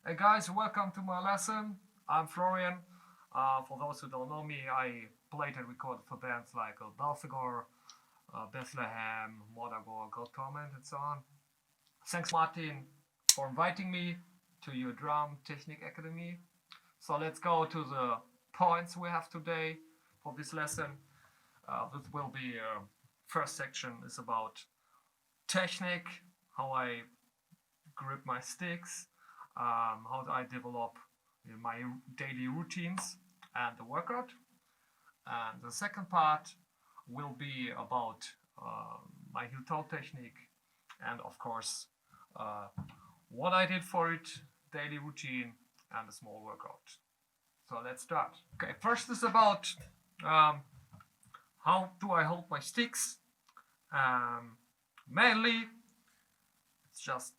Hey guys, welcome to my lesson. I'm Florian. For those who don't know me, I played and recorded for bands like Belphegor, Bethlehem, Modagor, God Torment, and so on. Thanks, Marthyn, for inviting me to your Drum Technique Academy. So let's go to the points we have today for this lesson. This will be first section is about technique, how I grip my sticks, how I develop my daily routines and the workout. And the second part will be about my heel toe technique and, of course, what I did for it, daily routine, and a small workout. So let's start. Okay, first is about how do I hold my sticks. Mainly, it's just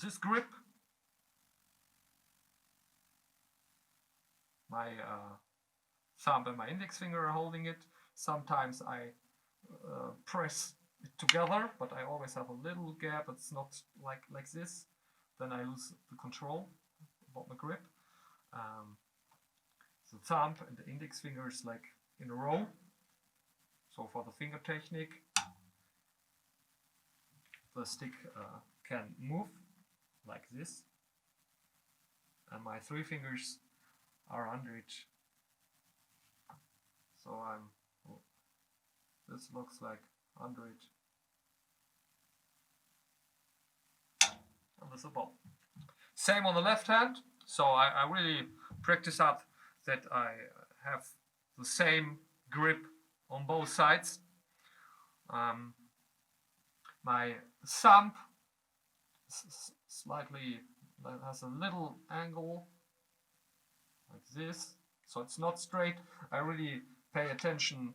this grip. My thumb and my index finger are holding it. Sometimes I press it together, but I always have a little gap. It's not like this. Then I lose the control about my grip. The thumb and the index fingers like in a row. So for the finger technique, the stick can move like this, and my three fingers are under it. So this looks like under it. And this is a ball. Same on the left hand. So I really practice up that I have the same grip on both sides. My thumb slightly has a little angle like this, so it's not straight. I really pay attention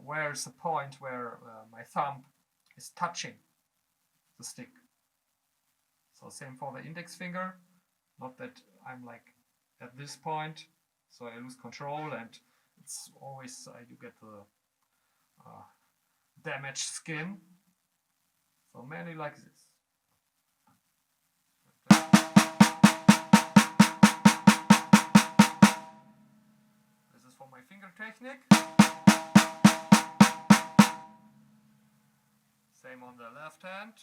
where's the point where my thumb is touching the stick. So same for the index finger, not that I'm like at this point, so I lose control, and it's always you get the damaged skin. So mainly like this. This is for my finger technique. Same on the left hand.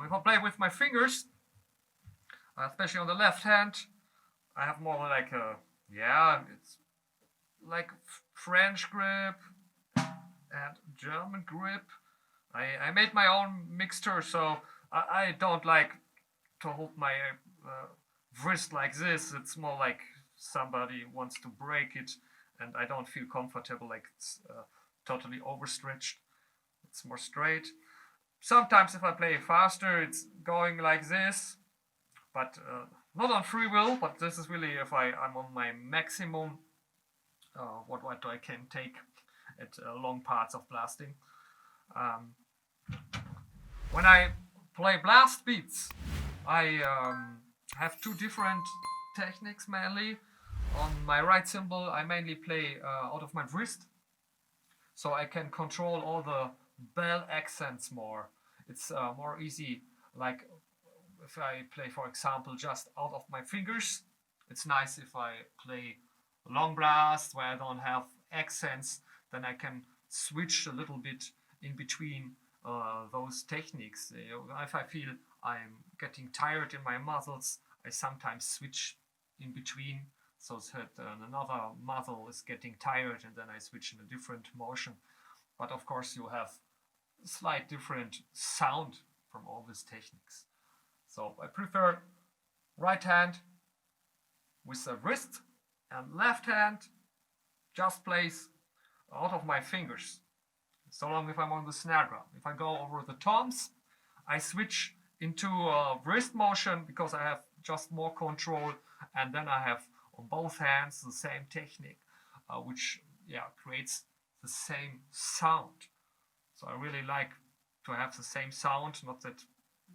If I play with my fingers, especially on the left hand, I have more like it's like French grip and German grip. I made my own mixture, so I don't like to hold my wrist like this. It's more like somebody wants to break it, and I don't feel comfortable, like it's totally overstretched. It's more straight. Sometimes if I play faster, it's going like this, but not on free will, but this is really if I'm on my maximum, what I can take at long parts of blasting. When I play blast beats, I have two different techniques mainly. On my right cymbal, I mainly play out of my wrist, so I can control all the bell accents more. It's more easy, like if I play, for example, just out of my fingers. It's nice if I play long blast where I don't have accents, then I can switch a little bit in between those techniques. If I feel I'm getting tired in my muscles, I sometimes switch in between, so that another muscle is getting tired, and then I switch in a different motion. But of course you have slight different sound from all these techniques. So I prefer right hand with the wrist, and left hand just plays out of my fingers, so long if I'm on the snare drum. If I go over the toms, I switch into a wrist motion because I have just more control, and then I have on both hands the same technique, which creates the same sound. So I really like to have the same sound, not that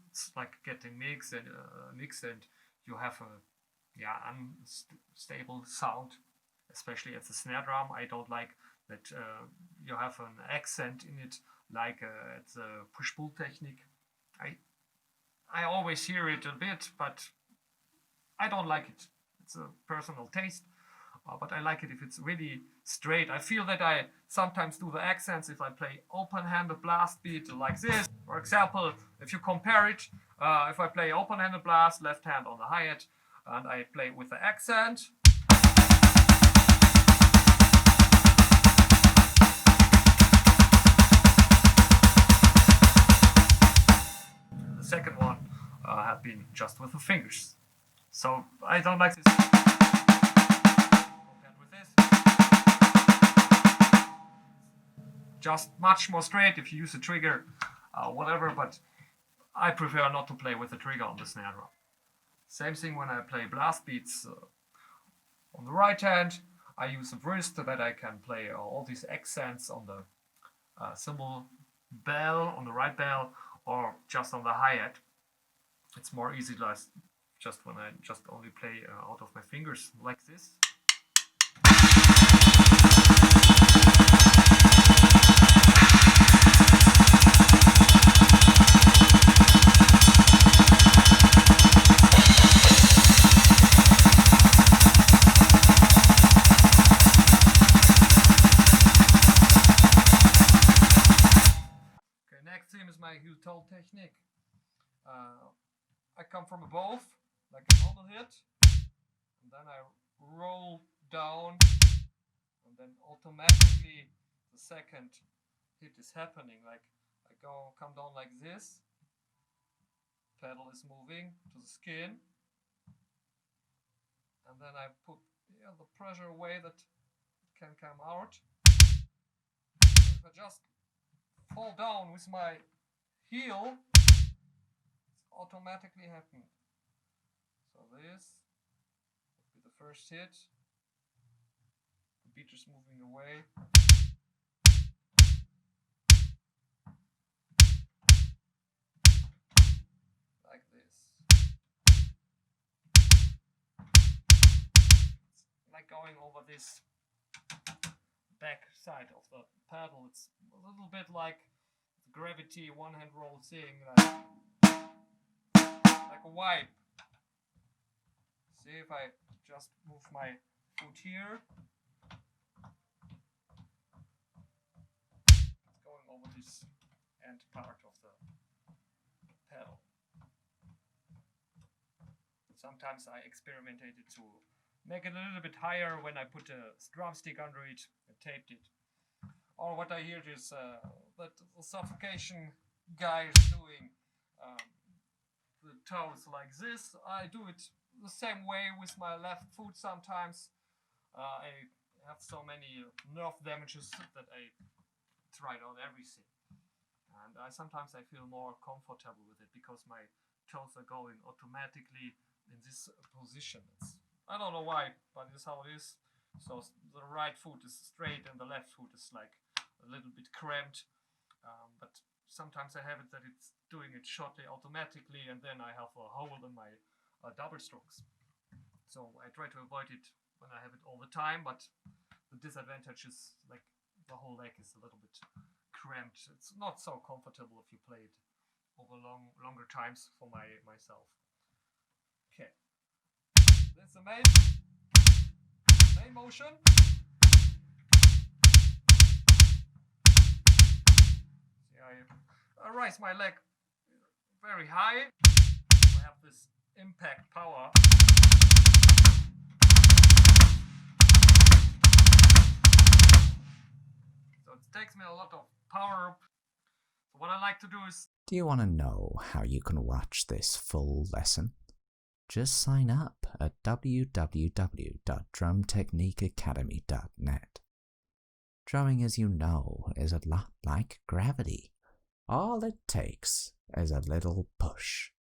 it's like getting mixed and you have a unstable sound, especially at the snare drum. I don't like that you have an accent in it, like at the push-pull technique. I I always hear it a bit, but I don't like it. It's a personal taste, but I like it if it's really straight. I feel that I sometimes do the accents if I play open-handed blast beat like this. For example, if you compare it, if I play open-handed blast, left hand on the hi-hat, and I play with the accent. The second one had been just with the fingers. So I don't like this. Compared with this. Just much more straight if you use a trigger, whatever, but I prefer not to play with the trigger on the snare drum. Same thing when I play blast beats on the right hand. I use a wrist so that I can play all these accents on the cymbal bell, on the right bell, or just on the hi-hat. It's more easy just when I just only play out of my fingers like this. Okay, next theme is my Untitled technique. I come from above, like a normal hit, and then I roll down, and then automatically the second hit is happening. Like I come down like this, pedal is moving to the skin, and then I put the pressure away that it can come out. If I just fall down with my heel, automatically happen. So this would be the first hit. The beat is moving away. Like this. It's like going over this back side of the pedal. It's a little bit like the gravity one hand roll thing, like a wipe. See if I just move my foot here. It's going over this end part of the pedal. Sometimes I experimented to make it a little bit higher when I put a drumstick under it and taped it. Or what I hear is that the suffocation guy is doing the toes like this. I do it the same way with my left foot sometimes. I have so many nerve damages that I tried on everything. And sometimes I feel more comfortable with it because my toes are going automatically in this position. I don't know why, but it's how it is. So the right foot is straight and the left foot is like a little bit cramped. But sometimes I have it that it's doing it shortly automatically, and then I have a hole in my double strokes. So I try to avoid it when I have it all the time, but the disadvantage is like the whole leg is a little bit cramped. It's not so comfortable if you play it over longer times for myself. Okay, that's the main motion. See, I raise my leg very high. I have this impact power. So it takes me a lot of power. So what I like to do is... Do you want to know how you can watch this full lesson? Just sign up at www.drumtechniqueacademy.net. Drumming, as you know, is a lot like gravity. All it takes is a little push.